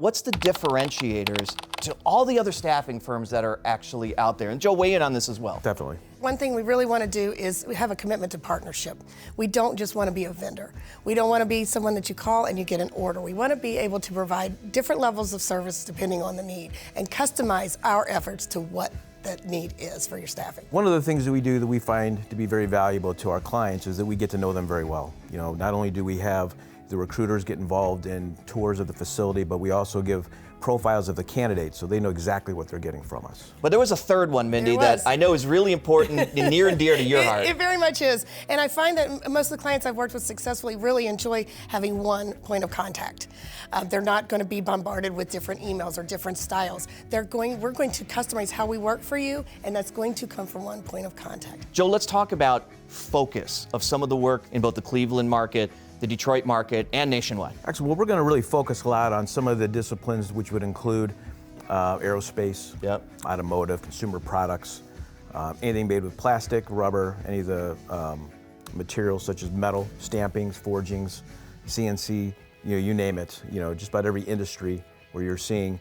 what's the differentiators to all the other staffing firms that are actually out there? And Joe, weigh in on this as well. Definitely. One thing we really want to do is we have a commitment to partnership. We don't just want to be a vendor. We don't want to be someone that you call and you get an order. We want to be able to provide different levels of service depending on the need and customize our efforts to what that need is for your staffing. One of the things that we do that we find to be very valuable to our clients is that we get to know them very well. You know, not only do we have the recruiters get involved in tours of the facility, but we also give profiles of the candidates so they know exactly what they're getting from us. But there was a third one, Mindy, that I know is really important and near and dear to your heart. It very much is. And I find that most of the clients I've worked with successfully really enjoy having one point of contact. They're not going to be bombarded with different emails or different styles. We're going to customize how we work for you, and that's going to come from one point of contact. Joe, let's talk about focus of some of the work in both the Cleveland market, the Detroit market, and nationwide. Actually, well, we're going to really focus a lot on some of the disciplines which would include aerospace, automotive, consumer products, anything made with plastic, rubber, any of the materials such as metal, stampings, forgings, CNC, you name it. Just about every industry where you're seeing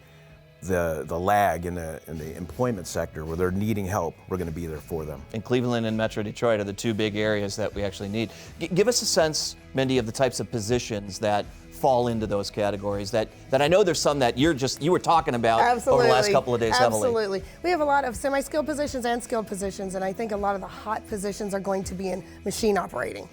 the lag in the employment sector where they're needing help, we're going to be there for them. And Cleveland and Metro Detroit are the two big areas that we actually need. Give us a sense, Mindy, of the types of positions that fall into those categories that I know there's some that you were talking about over the last couple of days heavily. Absolutely. We have a lot of semi-skilled positions and skilled positions, and I think a lot of the hot positions are going to be in machine operating,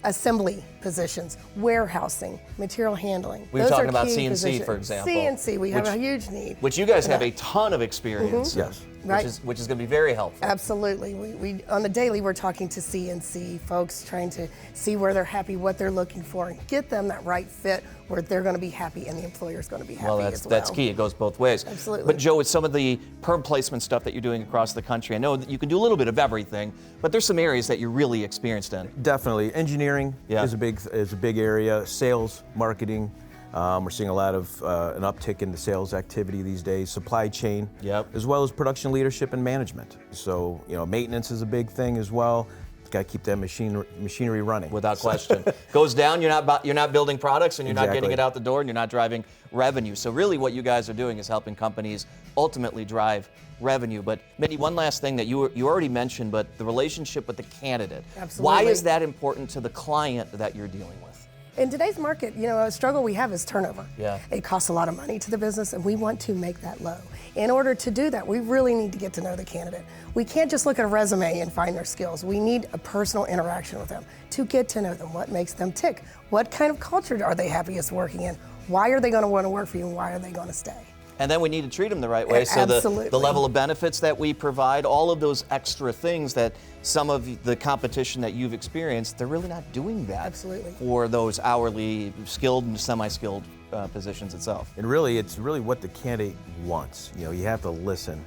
assembly positions, warehousing, material handling. We were talking about CNC, for example. CNC, we have a huge need. Which you guys have a ton of experience. Yes. Right. Which is going to be very helpful. Absolutely. We on the daily, we're talking to CNC folks, trying to see where they're happy, what they're looking for, and get them that right fit where they're going to be happy and the employer's going to be happy as well. That's key. It goes both ways. Absolutely. But Joe, with some of the perm placement stuff that you're doing across the country, I know that you can do a little bit of everything, but there's some areas that you're really experienced in. Definitely. Engineering is a big area. Sales, marketing. We're seeing a lot of an uptick in the sales activity these days, supply chain, as well as production leadership and management. So, maintenance is a big thing as well. Got to keep that machinery running. Without question. Goes down, you're not building products and you're not getting it out the door and you're not driving revenue. So really what you guys are doing is helping companies ultimately drive revenue. But Mindy, one last thing that you already mentioned, but the relationship with the candidate. Absolutely. Why is that important to the client that you're dealing with? In today's market, a struggle we have is turnover. Yeah. It costs a lot of money to the business, and we want to make that low. In order to do that, we really need to get to know the candidate. We can't just look at a resume and find their skills. We need a personal interaction with them to get to know them. What makes them tick? What kind of culture are they happiest working in? Why are they going to want to work for you, and why are they going to stay? And then we need to treat them the right way. So the level of benefits that we provide, all of those extra things that some of the competition that you've experienced, they're really not doing that for those hourly, skilled and semi-skilled positions itself. And really, it's really what the candidate wants. You have to listen.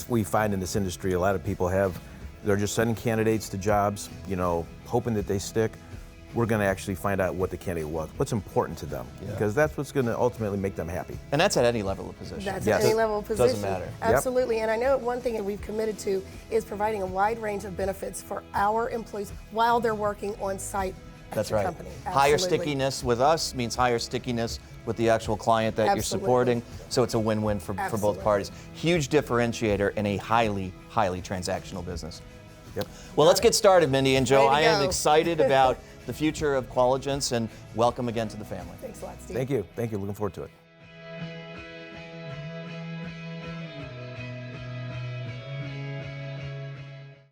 We find in this industry a lot of people they're just sending candidates to jobs, hoping that they stick. We're going to actually find out what the candidate wants, what's important to them, because that's what's going to ultimately make them happy. And that's at any level of position. That's at any level of position. Doesn't matter. Absolutely. And I know one thing that we've committed to is providing a wide range of benefits for our employees while they're working on site at the company. Higher stickiness with us means higher stickiness with the actual client that you're supporting. So it's a win-win for both parties. Huge differentiator in a highly, highly transactional business. Well, let's get started, Mindy and Joe. I am excited about the future of Qualigence, and welcome again to the family. Thanks a lot, Steve. Thank you. Looking forward to it.